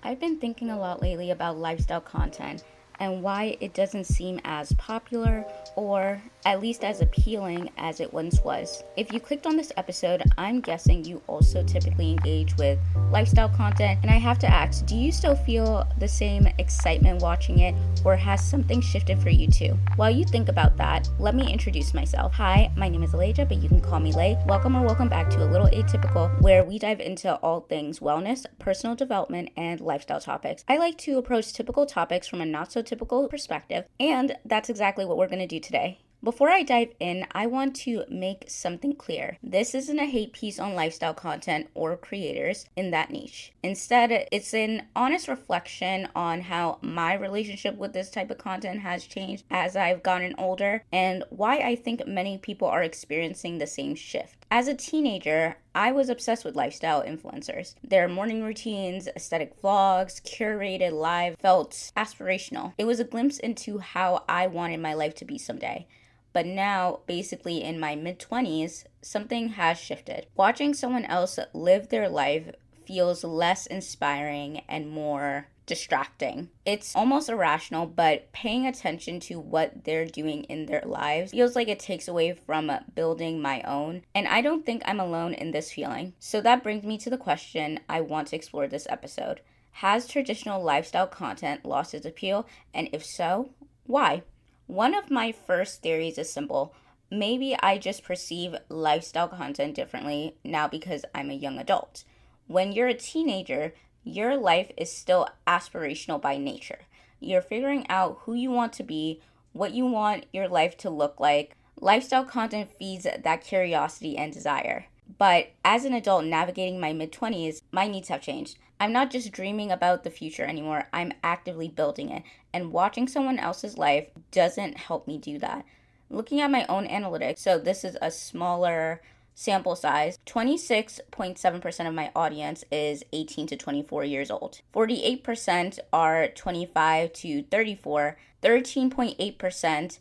I've been thinking a lot lately about lifestyle content and why it doesn't seem as popular or at least as appealing as it once was. If you clicked on this episode, I'm guessing you also typically engage with lifestyle content, and I have to ask, do you still feel the same excitement watching it, or has something shifted for you too? While you think about that, let me introduce myself. Hi, my name is Elijah, but you can call me Lay. Welcome back to A Little Atypical, where we dive into all things wellness, personal development, and lifestyle topics. I like to approach typical topics from a not so typical perspective, and that's exactly what we're going to do today. Before I dive in, I want to make something clear. This isn't a hate piece on lifestyle content or creators in that niche. Instead, it's an honest reflection on how my relationship with this type of content has changed as I've gotten older and why I think many people are experiencing the same shift. As a teenager, I was obsessed with lifestyle influencers. Their morning routines, aesthetic vlogs, curated live felt aspirational. It was a glimpse into how I wanted my life to be someday. But now, basically in my mid-20s, something has shifted. Watching someone else live their life feels less inspiring and more distracting. It's almost irrational, but paying attention to what they're doing in their lives feels like it takes away from building my own. And I don't think I'm alone in this feeling. So that brings me to the question I want to explore this episode. Has traditional lifestyle content lost its appeal? And if so, why? One of my first theories is simple. Maybe I just perceive lifestyle content differently now because I'm a young adult. When you're a teenager, your life is still aspirational by nature. You're figuring out who you want to be, what you want your life to look like. Lifestyle content feeds that curiosity and desire. But as an adult navigating my mid-20s, my needs have changed. I'm not just dreaming about the future anymore, I'm actively building it. And watching someone else's life doesn't help me do that. Looking at my own analytics, so this is a smaller sample size, 26.7% of my audience is 18 to 24 years old. 48% are 25 to 34, 13.8%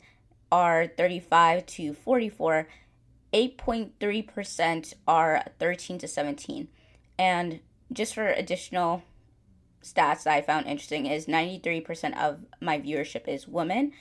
are 35 to 44, 8.3% are 13 to 17. And just for additional stats that I found interesting is 93% of my viewership is women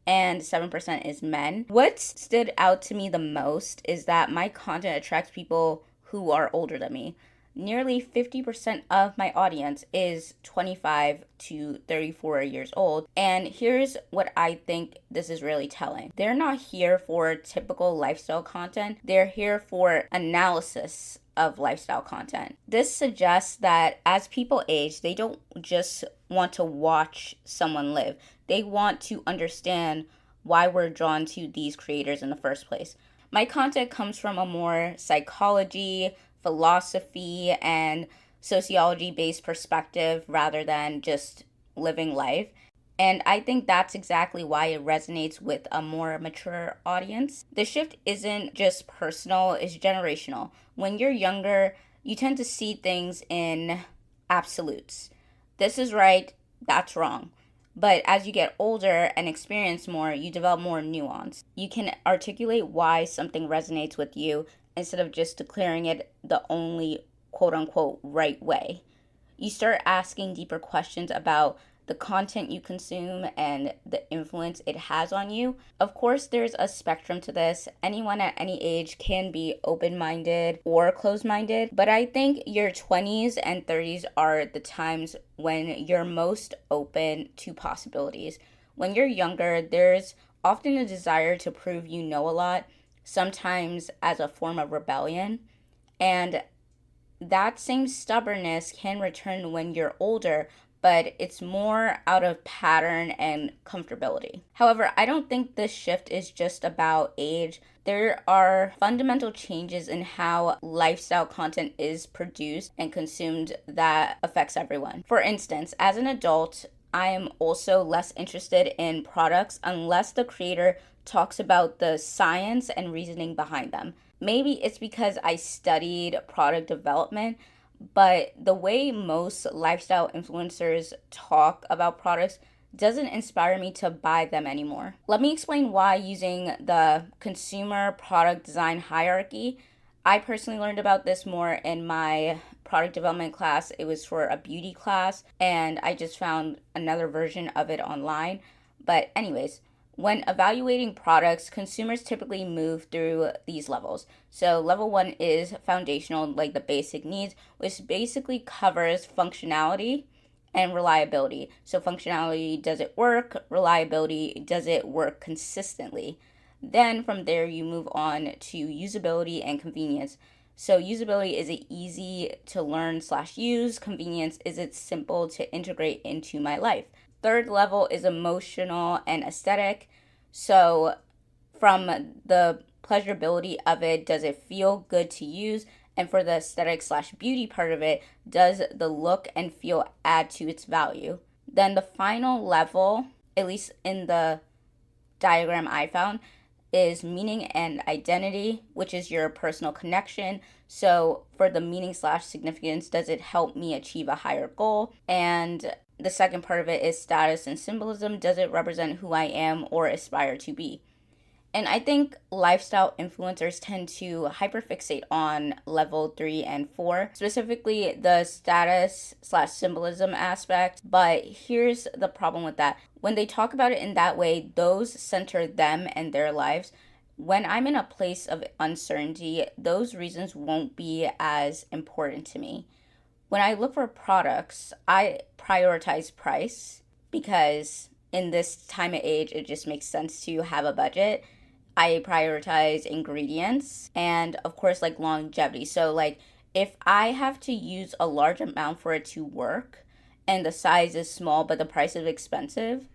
and 7% is men. What stood out to me the most is that my content attracts people who are older than me. Nearly 50% of my audience is 25 to 34 years old. And here's what I think this is really telling. They're not here for typical lifestyle content. They're here for analysis of lifestyle content. This suggests that as people age, they don't just want to watch someone live. They want to understand why we're drawn to these creators in the first place. My content comes from a more psychology, philosophy, and sociology-based perspective rather than just living life. And I think that's exactly why it resonates with a more mature audience. The shift isn't just personal, it's generational. When you're younger, you tend to see things in absolutes. This is right, that's wrong. But as you get older and experience more, you develop more nuance. You can articulate why something resonates with you instead of just declaring it the only quote unquote right way. You start asking deeper questions about the content you consume and the influence it has on you. Of course, there's a spectrum to this. Anyone at any age can be open-minded or closed-minded, but I think your 20s and 30s are the times when you're most open to possibilities. When you're younger, there's often a desire to prove you know a lot, sometimes as a form of rebellion, and that same stubbornness can return when you're older, but it's more out of pattern and comfortability. However, I don't think this shift is just about age. There are fundamental changes in how lifestyle content is produced and consumed that affects everyone. For instance, as an adult, I am also less interested in products unless the creator talks about the science and reasoning behind them. Maybe it's because I studied product development, but the way most lifestyle influencers talk about products doesn't inspire me to buy them anymore. Let me explain why using the consumer product design hierarchy. I personally learned about this more in my product development class. It was for a beauty class, and I just found another version of it online. But, anyways, when evaluating products, consumers typically move through these levels. So, level one is foundational, like the basic needs, which basically covers functionality and reliability. So, functionality, does it work? Reliability, does it work consistently? Then from there, you move on to usability and convenience. So, usability, is it easy to learn slash use? Convenience, is it simple to integrate into my life? Third level is emotional and aesthetic. So, from the pleasurability of it, does it feel good to use? And for the aesthetic slash beauty part of it, does the look and feel add to its value? Then the final level, at least in the diagram I found, is meaning and identity, which is your personal connection. So for the meaning slash significance, does it help me achieve a higher goal? And the second part of it is status and symbolism. Does it represent who I am or aspire to be? And I think lifestyle influencers tend to hyperfixate on level 3 and 4, specifically the status slash symbolism aspect. But here's the problem with that. When they talk about it in that way, those center them and their lives. When I'm in a place of uncertainty, those reasons won't be as important to me. When I look for products, I prioritize price because in this time of age, it just makes sense to have a budget. I prioritize ingredients and, of course, like longevity. So, like, if I have to use a large amount for it to work and the size is small but the price is expensive,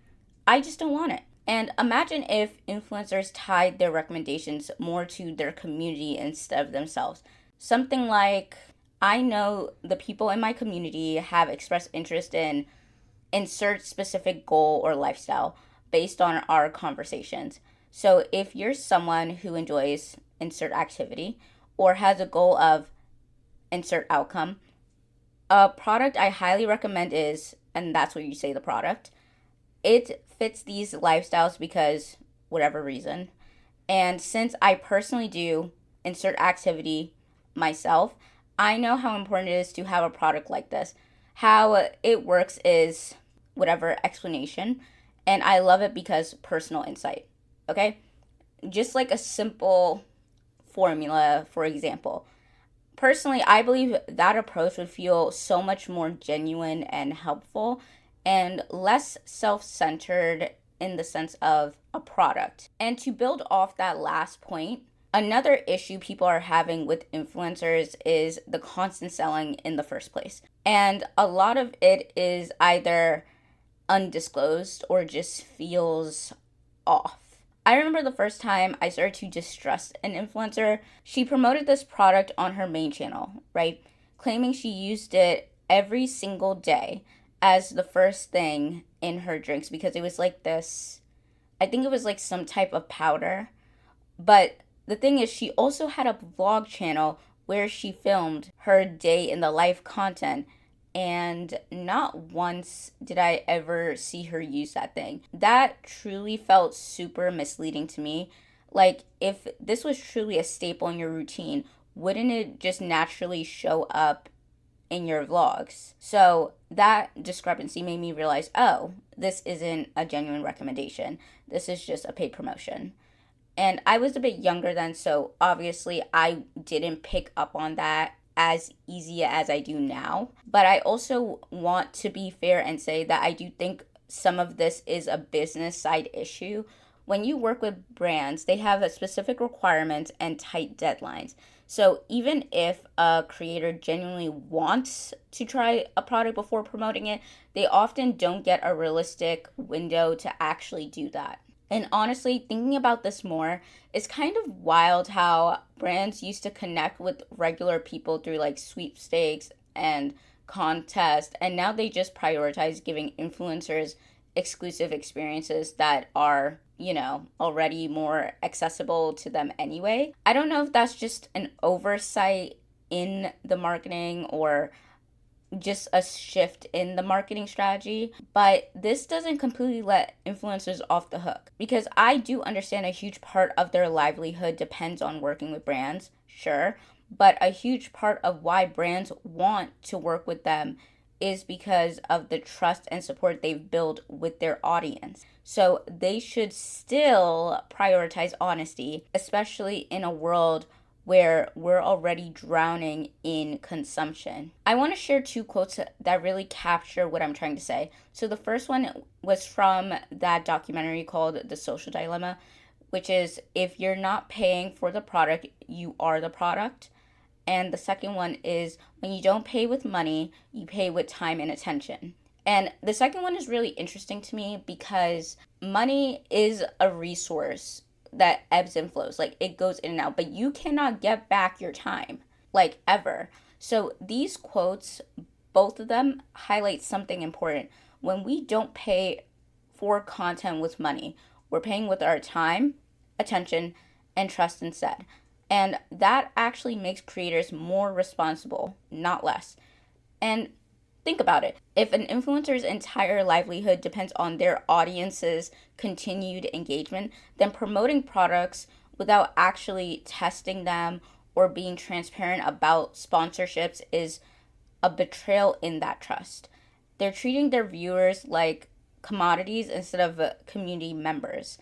I just don't want it. And imagine if influencers tied their recommendations more to their community instead of themselves. Something like, I know the people in my community have expressed interest in insert specific goal or lifestyle based on our conversations. So if you're someone who enjoys insert activity or has a goal of insert outcome, a product I highly recommend is, and that's what you say the product, it fits these lifestyles because whatever reason. And since I personally do insert activity myself, I know how important it is to have a product like this. How it works is whatever explanation, and I love it because personal insight. Okay? Just like a simple formula, for example. Personally, I believe that approach would feel so much more genuine and helpful and less self-centered in the sense of a product. And to build off that last point, another issue people are having with influencers is the constant selling in the first place. And a lot of it is either undisclosed or just feels off. I remember the first time I started to distrust an influencer. She promoted this product on her main channel, right? Claiming she used it every single day as the first thing in her drinks because it was like this, I think it was like some type of powder. But the thing is, she also had a vlog channel where she filmed her day in the life content. And not once did I ever see her use that thing. That truly felt super misleading to me. Like, if this was truly a staple in your routine, wouldn't it just naturally show up in your vlogs? So that discrepancy made me realize, oh, this isn't a genuine recommendation. This is just a paid promotion. And I was a bit younger then, so obviously I didn't pick up on that as easy as I do now. But I also want to be fair and say that I do think some of this is a business side issue. When you work with brands, they have a specific requirements and tight deadlines. So even if a creator genuinely wants to try a product before promoting it, they often don't get a realistic window to actually do that. And honestly, thinking about this more, it's kind of wild how brands used to connect with regular people through like sweepstakes and contests, and now they just prioritize giving influencers exclusive experiences that are, already more accessible to them anyway. I don't know if that's just an oversight in the marketing or just a shift in the marketing strategy, but this doesn't completely let influencers off the hook because I do understand a huge part of their livelihood depends on working with brands, sure, But a huge part of why brands want to work with them is because of the trust and support they've built with their audience. So they should still prioritize honesty, especially in a world where we're already drowning in consumption. I want to share two quotes that really capture what I'm trying to say. So the first one was from that documentary called The Social Dilemma, which is, if you're not paying for the product, you are the product. And the second one is, when you don't pay with money, you pay with time and attention. And the second one is really interesting to me because money is a resource that ebbs and flows. Like, it goes in and out, but you cannot get back your time, like, ever. So these quotes, both of them highlight something important. When we don't pay for content with money, we're paying with our time, attention, and trust instead. And that actually makes creators more responsible, not less. And think about it. If an influencer's entire livelihood depends on their audience's continued engagement, then promoting products without actually testing them or being transparent about sponsorships is a betrayal in that trust. They're treating their viewers like commodities instead of community members.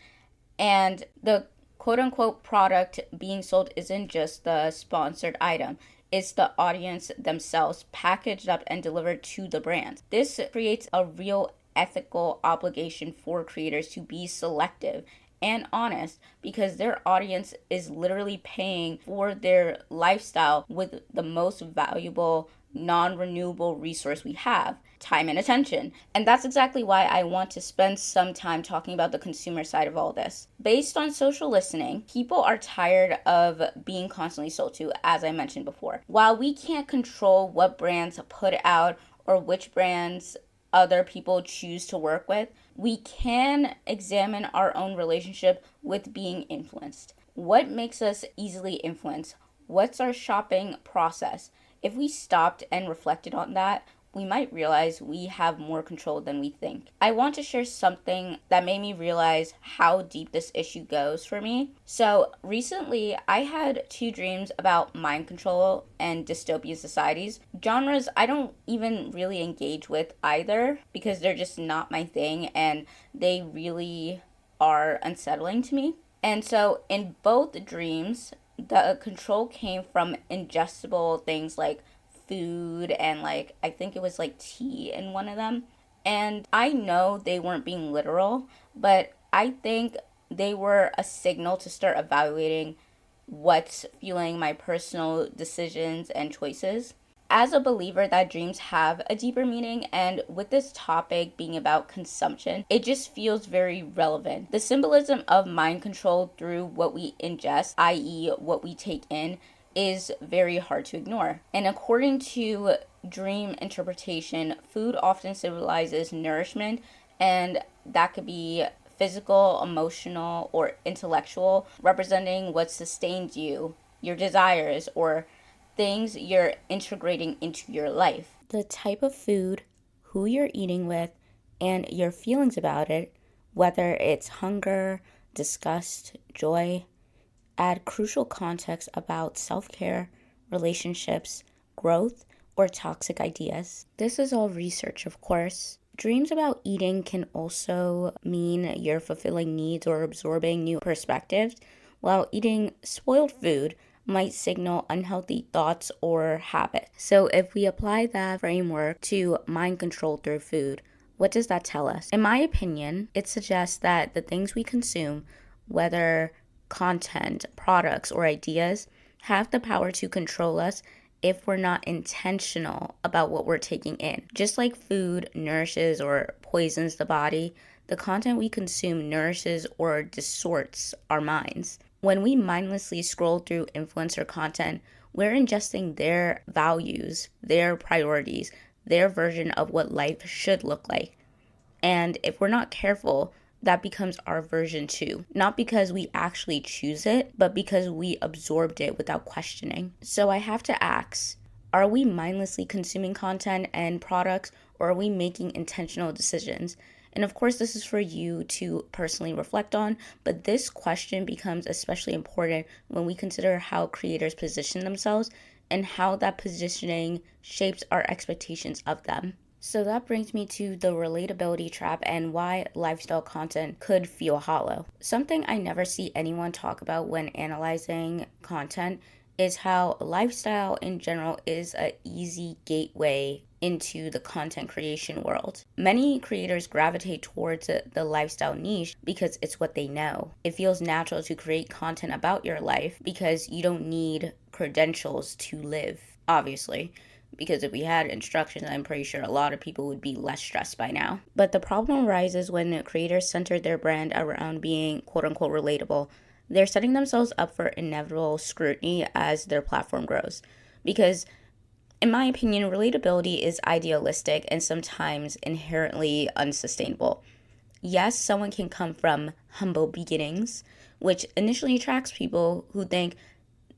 And the quote unquote product being sold isn't just the sponsored item, it's the audience themselves packaged up and delivered to the brand. This creates a real ethical obligation for creators to be selective and honest, because their audience is literally paying for their lifestyle with the most valuable non-renewable resource we have, time and attention. And that's exactly why I want to spend some time talking about the consumer side of all this. Based on social listening, people are tired of being constantly sold to, as I mentioned before. While we can't control what brands put out or which brands other people choose to work with, we can examine our own relationship with being influenced. What makes us easily influenced? What's our shopping process? If we stopped and reflected on that, we might realize we have more control than we think. I want to share something that made me realize how deep this issue goes for me. So recently, I had two dreams about mind control and dystopian societies. Genres I don't even really engage with either because they're just not my thing and they really are unsettling to me. And so in both dreams, the control came from ingestible things like food and like I think it was like tea in one of them. And I know they weren't being literal, but I think they were a signal to start evaluating what's fueling my personal decisions and choices. As a believer that dreams have a deeper meaning, and with this topic being about consumption, it just feels very relevant. The symbolism of mind control through what we ingest, i.e., what we take in, is very hard to ignore. And according to dream interpretation, food often symbolizes nourishment, and that could be physical, emotional, or intellectual, representing what sustains you, your desires, or things you're integrating into your life. The type of food, who you're eating with, and your feelings about it, whether it's hunger, disgust, joy, add crucial context about self-care, relationships, growth, or toxic ideas. This is all research, of course. Dreams about eating can also mean you're fulfilling needs or absorbing new perspectives, while eating spoiled food might signal unhealthy thoughts or habits. So if we apply that framework to mind control through food, what does that tell us? In my opinion, it suggests that the things we consume, whether content, products, or ideas, have the power to control us if we're not intentional about what we're taking in. Just like food nourishes or poisons the body, the content we consume nourishes or distorts our minds. When we mindlessly scroll through influencer content, we're ingesting their values, their priorities, their version of what life should look like. And if we're not careful, that becomes our version too. Not because we actually choose it, but because we absorbed it without questioning. So I have to ask, Are we mindlessly consuming content and products, or are we making intentional decisions? And of course, this is for you to personally reflect on, but this question becomes especially important when we consider how creators position themselves and how that positioning shapes our expectations of them. So that brings me to the relatability trap and why lifestyle content could feel hollow. Something I never see anyone talk about when analyzing content is how lifestyle in general is an easy gateway into the content creation world. Many creators gravitate towards the lifestyle niche because it's what they know. It feels natural to create content about your life because you don't need credentials to live, obviously. Because if we had instructions, I'm pretty sure a lot of people would be less stressed by now. But the problem arises when creators center their brand around being quote unquote relatable. They're setting themselves up for inevitable scrutiny as their platform grows. Because, in my opinion, relatability is idealistic and sometimes inherently unsustainable. Yes, someone can come from humble beginnings, which initially attracts people who think,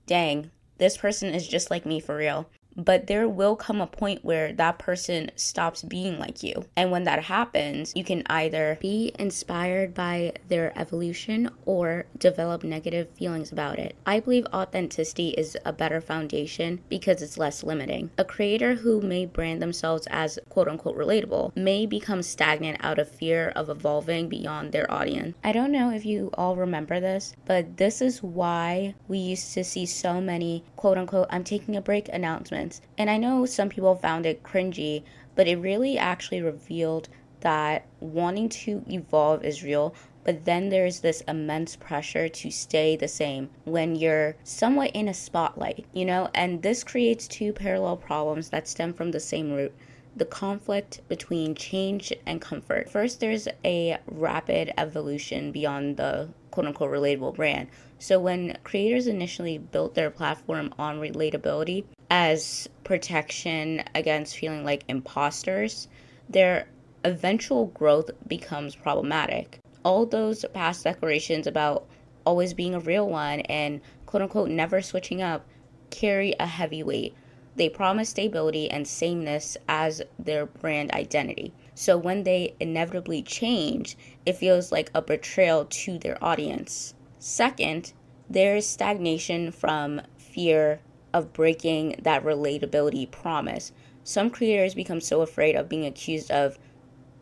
dang, this person is just like me for real. But there will come a point where that person stops being like you. And when that happens, you can either be inspired by their evolution or develop negative feelings about it. I believe authenticity is a better foundation because it's less limiting. A creator who may brand themselves as quote unquote relatable may become stagnant out of fear of evolving beyond their audience. I don't know if you all remember this, but this is why we used to see so many quote unquote I'm taking a break announcements. And I know some people found it cringy, but it really actually revealed that wanting to evolve is real, but then there's this immense pressure to stay the same when you're somewhat in a spotlight, and this creates two parallel problems that stem from the same root: the conflict between change and comfort. First, there's a rapid evolution beyond the quote unquote relatable brand. So when creators initially built their platform on relatability as protection against feeling like imposters, their eventual growth becomes problematic. All those past declarations about always being a real one and quote unquote never switching up carry a heavy weight. They promise stability and sameness as their brand identity. So when they inevitably change, it feels like a betrayal to their audience. Second, there is stagnation from fear of breaking that relatability promise. Some creators become so afraid of being accused of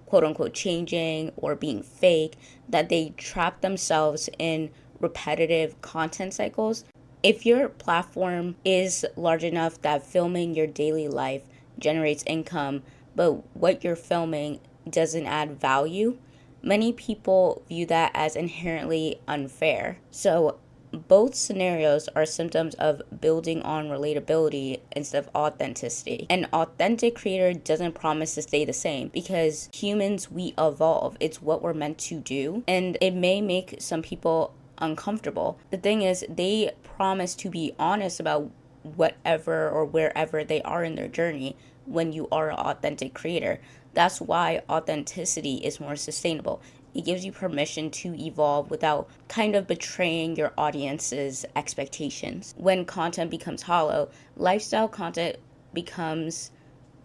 quote unquote changing or being fake that they trap themselves in repetitive content cycles. If your platform is large enough that filming your daily life generates income, but what you're filming doesn't add value, many people view that as inherently unfair. So both scenarios are symptoms of building on relatability instead of authenticity. An authentic creator doesn't promise to stay the same because humans, we evolve. It's what we're meant to do. And it may make some people uncomfortable. The thing is, they promise to be honest about whatever or wherever they are in their journey when you are an authentic creator. That's why authenticity is more sustainable. It gives you permission to evolve without kind of betraying your audience's expectations. When content becomes hollow, lifestyle content becomes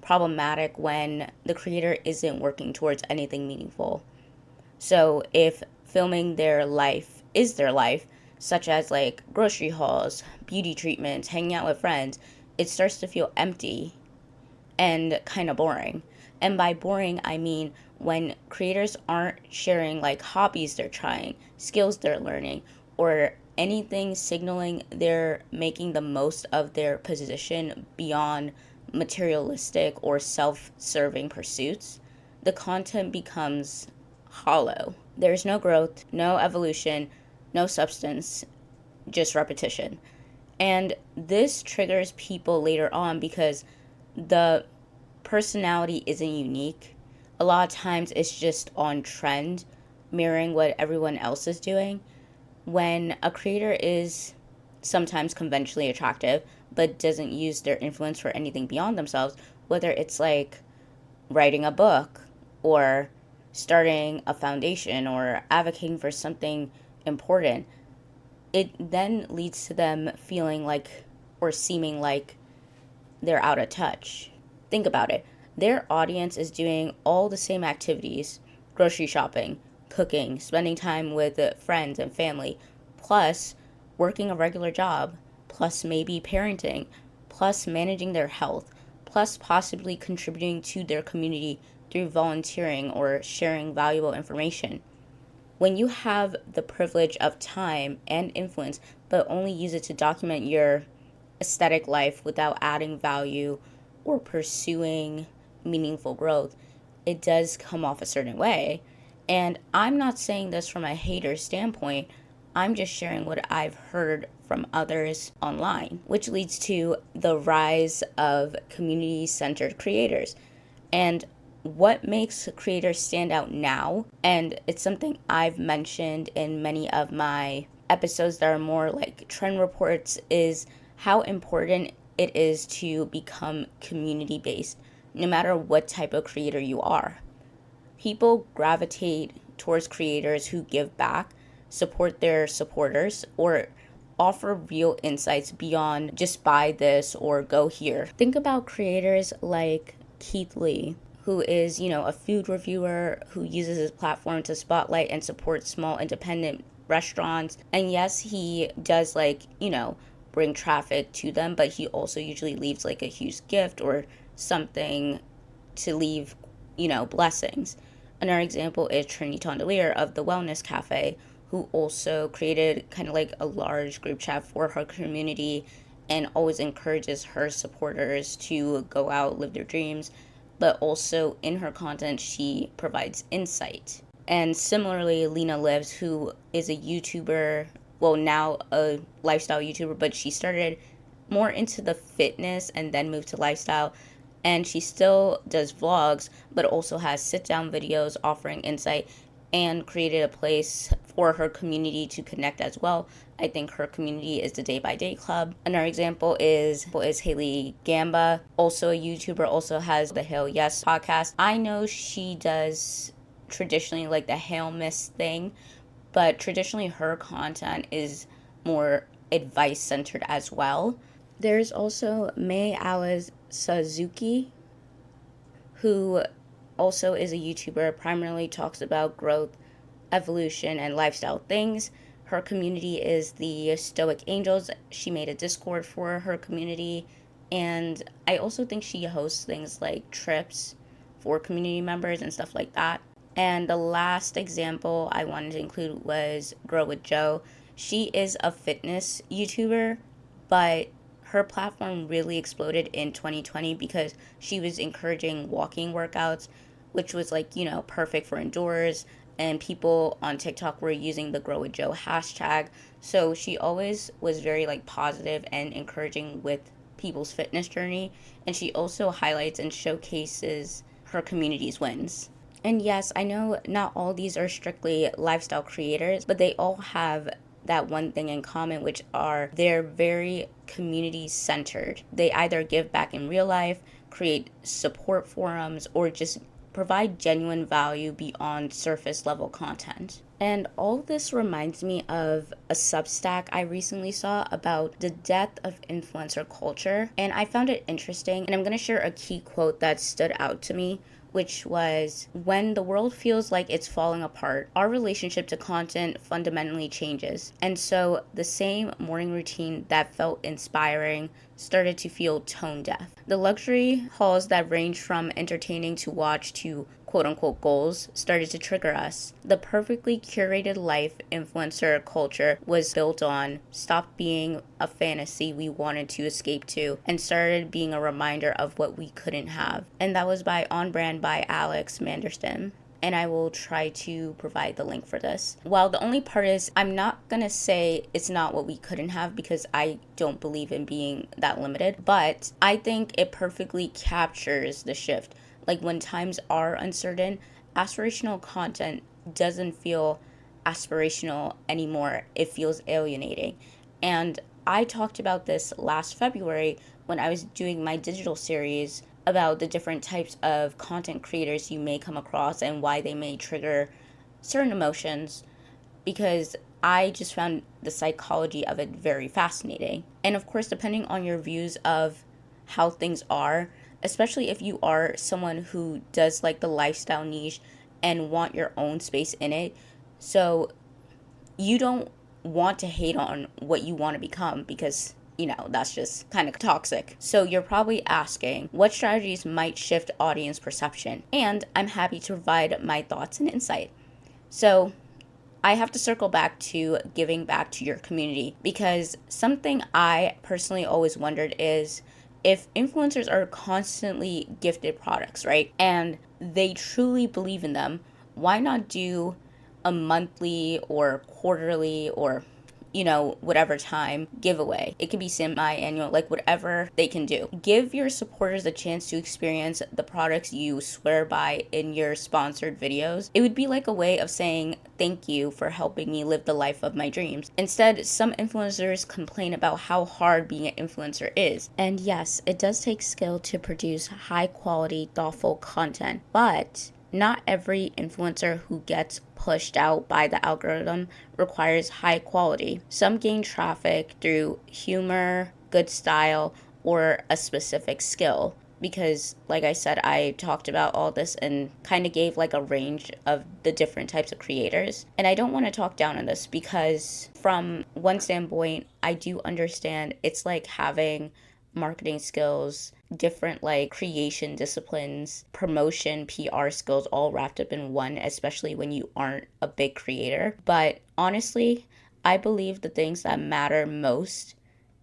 problematic when the creator isn't working towards anything meaningful. So if filming their life is their life, such as like grocery hauls, beauty treatments, hanging out with friends, it starts to feel empty and kind of boring. And by boring, I mean when creators aren't sharing like hobbies they're trying, skills they're learning, or anything signaling they're making the most of their position beyond materialistic or self-serving pursuits, the content becomes hollow. There's no growth, no evolution, no substance, just repetition. And this triggers people later on because the personality isn't unique. A lot of times it's just on trend, mirroring what everyone else is doing. When a creator is sometimes conventionally attractive but doesn't use their influence for anything beyond themselves, whether it's like writing a book or starting a foundation or advocating for something important, it then leads to them feeling like or seeming like they're out of touch. Think about it. Their audience is doing all the same activities: grocery shopping, cooking, spending time with friends and family, plus working a regular job, plus maybe parenting, plus managing their health, plus possibly contributing to their community through volunteering or sharing valuable information. When you have the privilege of time and influence, but only use it to document your aesthetic life without adding value or pursuing meaningful growth, it does come off a certain way. And I'm not saying this from a hater standpoint. I'm just sharing what I've heard from others online, which leads to the rise of community centered creators. And what makes creators stand out now, and it's something I've mentioned in many of my episodes that are more like trend reports, is how important it is to become community based, no matter what type of creator you are. People gravitate towards creators who give back, support their supporters, or offer real insights beyond just buy this or go here. Think about creators like Keith Lee, who is, a food reviewer who uses his platform to spotlight and support small independent restaurants. And yes, he does bring traffic to them, but he also usually leaves like a huge gift or something to leave, blessings. Another example is Trinity Tondelier of the Wellness Cafe, who also created kind of like a large group chat for her community and always encourages her supporters to go out, live their dreams. But also in her content, she provides insight. And similarly, Lena Lives, who is a YouTuber, well, now a lifestyle YouTuber, but she started more into the fitness and then moved to lifestyle. And she still does vlogs, but also has sit-down videos offering insight, and created a place for her community to connect as well. I think her community is the Day by Day Club. Another example is Haley Gamba, also a YouTuber, also has the Hail Yes podcast. I know she does traditionally like the Hail Miss thing, but traditionally her content is more advice centered as well. There's also May Alice Suzuki, who also is a YouTuber, primarily talks about growth, evolution, and lifestyle things. Her community is the Stoic Angels. She made a Discord for her community. And I also think she hosts things like trips for community members and stuff like that. And the last example I wanted to include was Grow with Joe. She is a fitness YouTuber, but her platform really exploded in 2020 because she was encouraging walking workouts, which was perfect for indoors. And people on TikTok were using the Grow with Joe hashtag. So she always was very positive and encouraging with people's fitness journey. And she also highlights and showcases her community's wins. And yes, I know not all these are strictly lifestyle creators, but they all have that one thing in common, which are they're very community centered. They either give back in real life, create support forums, or just provide genuine value beyond surface level content. And all this reminds me of a Substack I recently saw about the death of influencer culture, and I found it interesting, and I'm going to share a key quote that stood out to me, which was, "When the world feels like it's falling apart, our relationship to content fundamentally changes." And so the same morning routine that felt inspiring started to feel tone deaf. The luxury hauls that ranged from entertaining to watch to quote-unquote goals started to trigger us. The perfectly curated life influencer culture was built on stopped being a fantasy we wanted to escape to and started being a reminder of what we couldn't have. And that was by On Brand by Alex Manderston. And I will try to provide the link for this. Well, the only part is I'm not going to say it's not what we couldn't have, because I don't believe in being that limited, but I think it perfectly captures the shift. When times are uncertain, aspirational content doesn't feel aspirational anymore. It feels alienating. And I talked about this last February when I was doing my digital series about the different types of content creators you may come across and why they may trigger certain emotions, because I just found the psychology of it very fascinating. And of course, depending on your views of how things are, especially if you are someone who does like the lifestyle niche and want your own space in it. So you don't want to hate on what you want to become because that's just kind of toxic. So you're probably asking what strategies might shift audience perception, and I'm happy to provide my thoughts and insight. So I have to circle back to giving back to your community, because something I personally always wondered is, if influencers are constantly gifted products, right, and they truly believe in them, why not do a monthly or quarterly or whatever time giveaway? It could be semi-annual, like whatever they can do. Give your supporters a chance to experience the products you swear by in your sponsored videos. It would be like a way of saying thank you for helping me live the life of my dreams. Instead, some influencers complain about how hard being an influencer is. And yes, it does take skill to produce high quality, thoughtful content, but not every influencer who gets pushed out by the algorithm requires high quality. Some gain traffic through humor, good style, or a specific skill. Because, like I said, I talked about all this and kind of gave like a range of the different types of creators. And I don't want to talk down on this, because from one standpoint, I do understand it's like having marketing skills, different like creation disciplines, promotion, PR skills all wrapped up in one, especially when you aren't a big creator. But honestly, I believe the things that matter most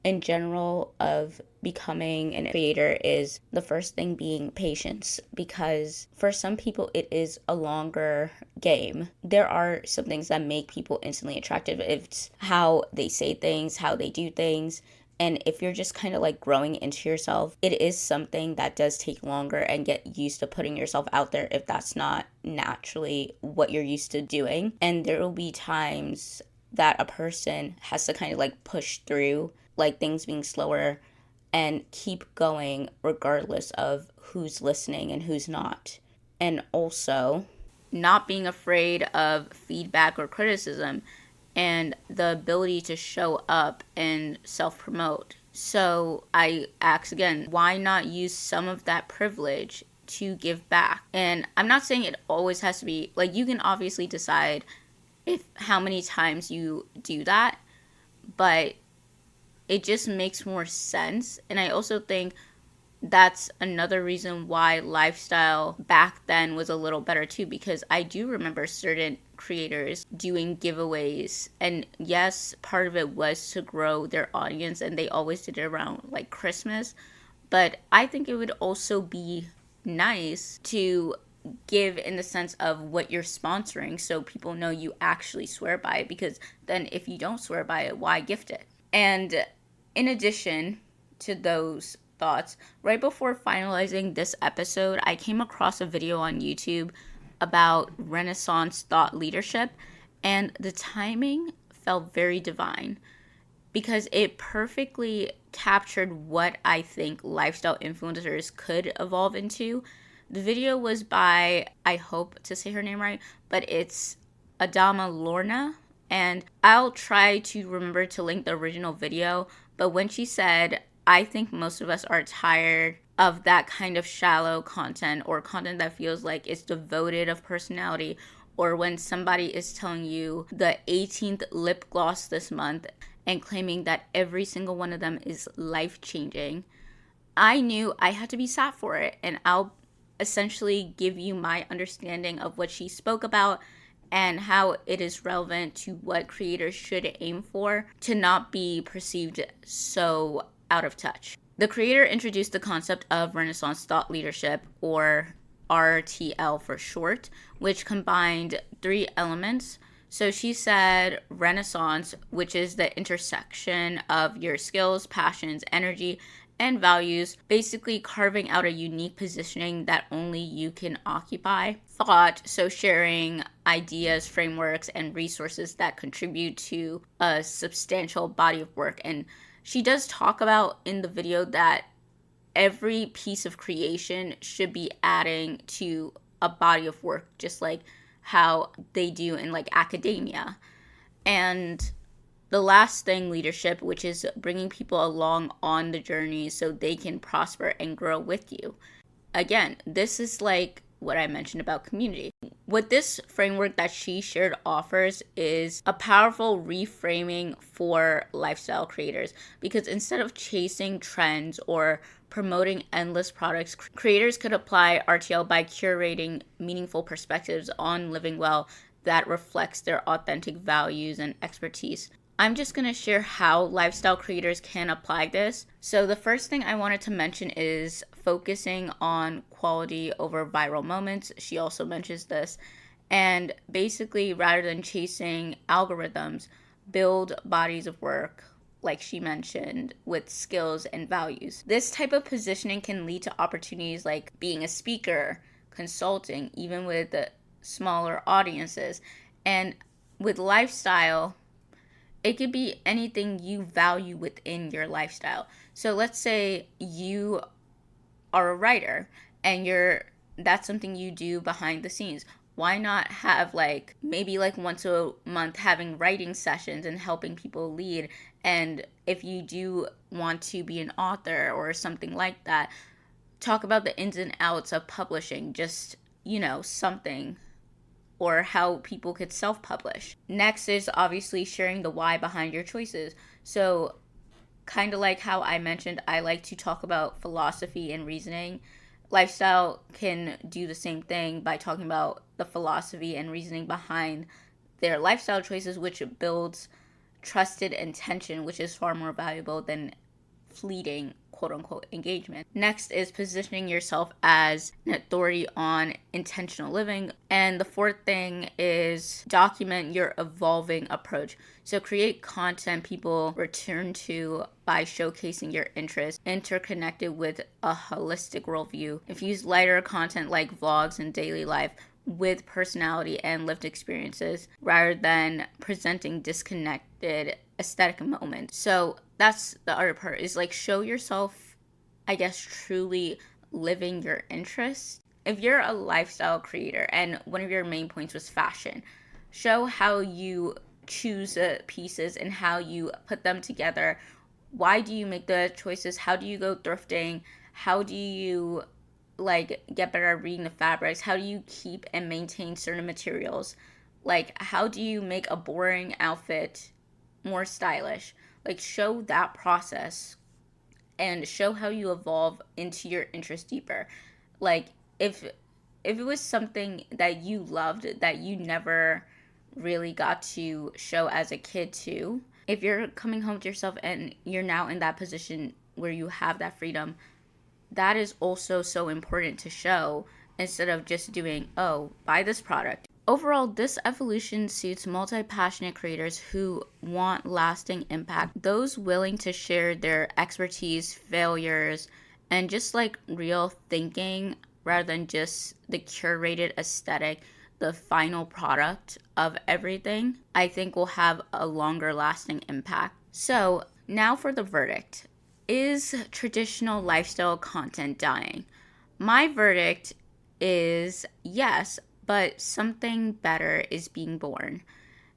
in general of becoming a creator is the first thing being patience, because for some people it is a longer game. There are some things that make people instantly attractive. It's how they say things, how they do things. And if you're just kind of like growing into yourself, it is something that does take longer, and get used to putting yourself out there if that's not naturally what you're used to doing. And there will be times that a person has to kind of like push through, like things being slower, and keep going regardless of who's listening and who's not. And also, not being afraid of feedback or criticism, and the ability to show up and self-promote. So I ask again, why not use some of that privilege to give back? And I'm not saying it always has to be, like, you can obviously decide if how many times you do that, but it just makes more sense. And I also think that's another reason why lifestyle back then was a little better too, because I do remember certain creators doing giveaways, and yes, part of it was to grow their audience, and they always did it around like Christmas. But I think it would also be nice to give in the sense of what you're sponsoring, so people know you actually swear by it, because then if you don't swear by it, why gift it? And in addition to those thoughts, right before finalizing this episode, I came across a video on YouTube about Renaissance thought leadership, and the timing felt very divine, because it perfectly captured what I think lifestyle influencers could evolve into. The video was by, I hope to say her name right, but it's Adama Lorna, and I'll try to remember to link the original video. But when she said, I think most of us are tired of that kind of shallow content, or content that feels like it's devoid of personality, or when somebody is telling you the 18th lip gloss this month and claiming that every single one of them is life-changing. I knew I had to be sat for it, and I'll essentially give you my understanding of what she spoke about and how it is relevant to what creators should aim for to not be perceived so out of touch. The creator introduced the concept of Renaissance thought leadership, or RTL for short, which combined 3 elements. So she said Renaissance, which is the intersection of your skills, passions, energy, and values, basically carving out a unique positioning that only you can occupy. Thought, so sharing ideas, frameworks, and resources that contribute to a substantial body of work. And she does talk about in the video that every piece of creation should be adding to a body of work, just like how they do in like academia. And The last thing, leadership, which is bringing people along on the journey so they can prosper and grow with you. Again, this is like what I mentioned about community. What this framework that she shared offers is a powerful reframing for lifestyle creators, because instead of chasing trends or promoting endless products, creators could apply RTL by curating meaningful perspectives on living well that reflects their authentic values and expertise. I'm just going to share how lifestyle creators can apply this. So the first thing I wanted to mention is focusing on quality over viral moments. She also mentions this. And basically, rather than chasing algorithms, build bodies of work, like she mentioned, with skills and values. This type of positioning can lead to opportunities like being a speaker, consulting, even with smaller audiences. And with lifestyle, it could be anything you value within your lifestyle. So let's say you are a writer and that's something you do behind the scenes. Why not have maybe once a month having writing sessions and helping people lead? And if you do want to be an author or something like that, talk about the ins and outs of publishing, just, something, or how people could self-publish. Next is obviously sharing the why behind your choices. So kind of like how I mentioned, I like to talk about philosophy and reasoning. Lifestyle can do the same thing by talking about the philosophy and reasoning behind their lifestyle choices, which builds trusted intention, which is far more valuable than fleeting quote-unquote engagement. Next is positioning yourself as an authority on intentional living. And the fourth thing is document your evolving approach. So create content people return to by showcasing your interests interconnected with a holistic worldview. Infuse lighter content like vlogs and daily life with personality and lived experiences rather than presenting disconnected aesthetic moments. So that's the other part, is show yourself, I guess, truly living your interests. If you're a lifestyle creator and one of your main points was fashion, show how you choose pieces and how you put them together. Why do you make the choices? How do you go thrifting? How do you get better at reading the fabrics? How do you keep and maintain certain materials? How do you make a boring outfit more stylish? Show that process and show how you evolve into your interest deeper. If it was something that you loved that you never really got to show as a kid too, if you're coming home to yourself and you're now in that position where you have that freedom, that is also so important to show, instead of just doing, oh, buy this product. Overall, this evolution suits multi-passionate creators who want lasting impact, those willing to share their expertise, failures, and just real thinking rather than just the curated aesthetic, the final product of everything, I think will have a longer lasting impact. So now for the verdict. Is traditional lifestyle content dying? My verdict is yes, but something better is being born.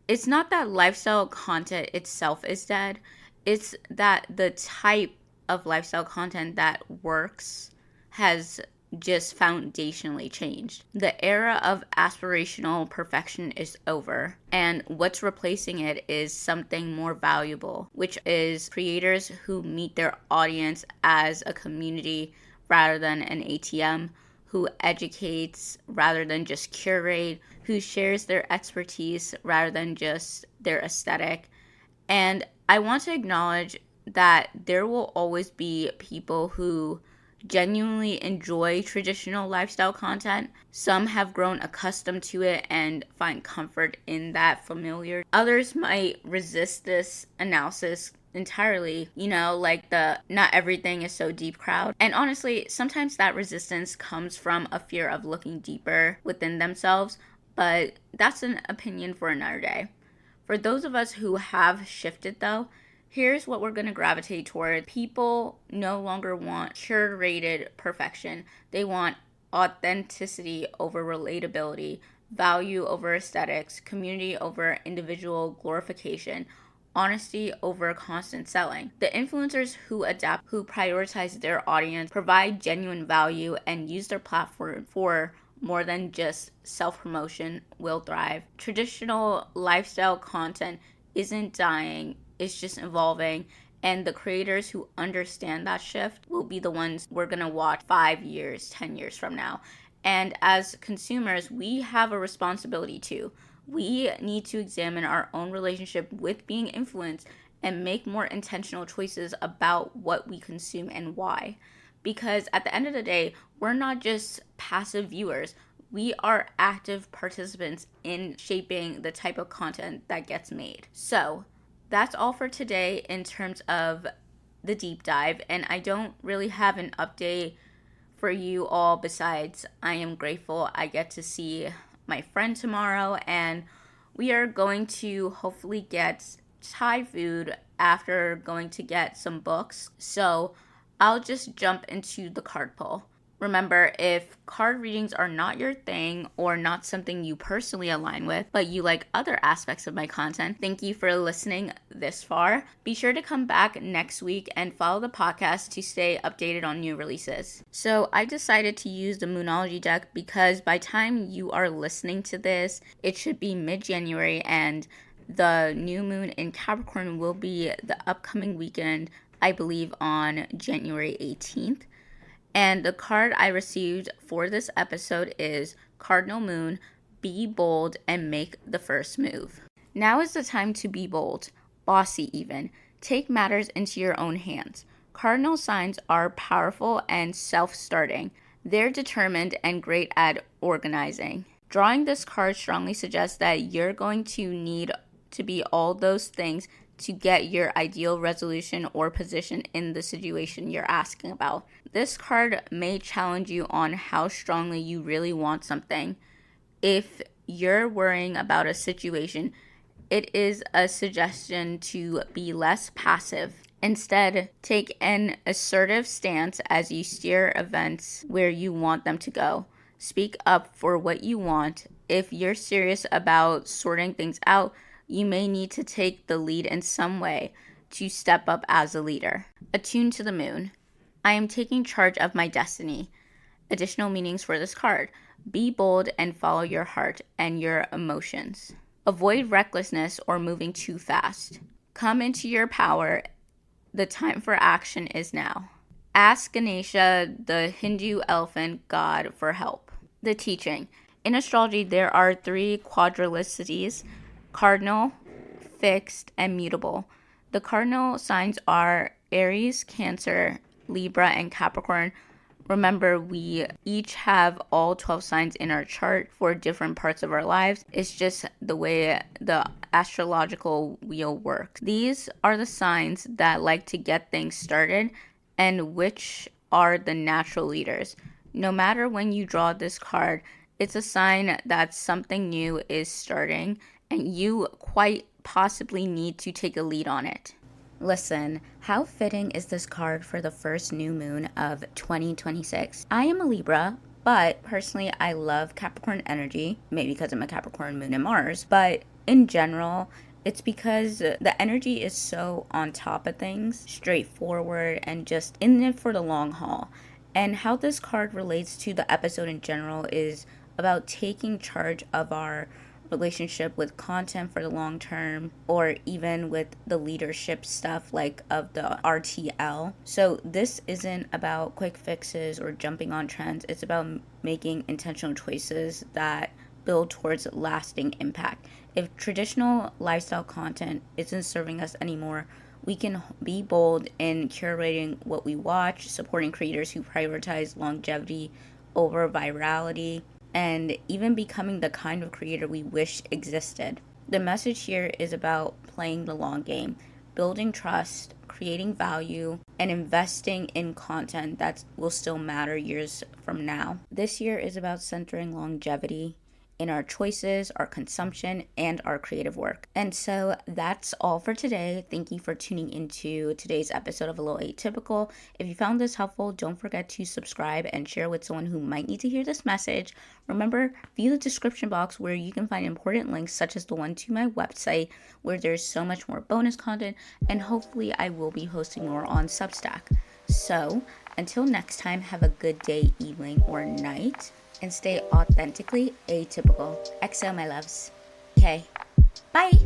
It's not that lifestyle content itself is dead. It's that the type of lifestyle content that works has just foundationally changed. The era of aspirational perfection is over, and what's replacing it is something more valuable, which is creators who meet their audience as a community rather than an ATM, who educates rather than just curate, who shares their expertise rather than just their aesthetic. And I want to acknowledge that there will always be people who genuinely enjoy traditional lifestyle content. Some have grown accustomed to it and find comfort in that familiar. Others might resist this analysis entirely, the not everything is so deep crowd. And honestly, sometimes that resistance comes from a fear of looking deeper within themselves, but that's an opinion for another day. For those of us who have shifted though, here's what we're going to gravitate toward. People no longer want curated perfection. They want authenticity over relatability, value over aesthetics, community over individual glorification. honesty over constant selling. The influencers who adapt, who prioritize their audience, provide genuine value, and use their platform for more than just self-promotion will thrive. Traditional lifestyle content isn't dying, it's just evolving. And the creators who understand that shift will be the ones we're gonna watch 5 years, 10 years from now. And as consumers, we have a responsibility too. We need to examine our own relationship with being influenced and make more intentional choices about what we consume and why. Because at the end of the day, we're not just passive viewers. We are active participants in shaping the type of content that gets made. So, that's all for today in terms of the deep dive. And I don't really have an update for you all besides I am grateful I get to see my friend tomorrow, and we are going to hopefully get Thai food after going to get some books. So I'll just jump into the card pull. Remember, if card readings are not your thing or not something you personally align with, but you like other aspects of my content, thank you for listening this far. Be sure to come back next week and follow the podcast to stay updated on new releases. So I decided to use the Moonology deck because by the time you are listening to this, it should be mid-January, and the new moon in Capricorn will be the upcoming weekend, I believe on January 18th. And the card I received for this episode is Cardinal Moon, Be Bold and Make the First Move. Now is the time to be bold, bossy even. Take matters into your own hands. Cardinal signs are powerful and self-starting. They're determined and great at organizing. Drawing this card strongly suggests that you're going to need to be all those things to get your ideal resolution or position in the situation you're asking about. This card may challenge you on how strongly you really want something. If you're worrying about a situation, it is a suggestion to be less passive. Instead, take an assertive stance as you steer events where you want them to go. Speak up for what you want. If you're serious about sorting things out, you may need to take the lead in some way to step up as a leader. Attuned to the moon. I am taking charge of my destiny. Additional meanings for this card. Be bold and follow your heart and your emotions. Avoid recklessness or moving too fast. Come into your power. The time for action is now. Ask Ganesha, the Hindu elephant god, for help. The teaching. In astrology, there are 3 quadrilicities: cardinal, fixed, and mutable. The cardinal signs are Aries, Cancer, Libra, and Capricorn. Remember, we each have all 12 signs in our chart for different parts of our lives. It's just the way the astrological wheel works. These are the signs that like to get things started and which are the natural leaders. No matter when you draw this card, it's a sign that something new is starting and you quite possibly need to take a lead on it. Listen, how fitting is this card for the first new moon of 2026? I am a Libra, but personally I love Capricorn energy, maybe because I'm a Capricorn moon and Mars, but in general, it's because the energy is so on top of things, straightforward, and just in it for the long haul. And how this card relates to the episode in general is about taking charge of our relationship with content for the long term, or even with the leadership stuff like of the RTL. So this isn't about quick fixes or jumping on trends. It's about making intentional choices that build towards lasting impact. If traditional lifestyle content isn't serving us anymore, we can be bold in curating what we watch, supporting creators who prioritize longevity over virality, and even becoming the kind of creator we wish existed. The message here is about playing the long game, building trust, creating value, and investing in content that will still matter years from now. This year is about centering longevity. in our choices, our consumption, and our creative work. And so that's all for today. Thank you for tuning into today's episode of A Little Atypical. If you found this helpful, don't forget to subscribe and share with someone who might need to hear this message. Remember, view the description box where you can find important links such as the one to my website where there's so much more bonus content, and hopefully I will be hosting more on Substack. So until next time, have a good day, evening, or night, and stay authentically atypical. XO, my loves. Okay, bye.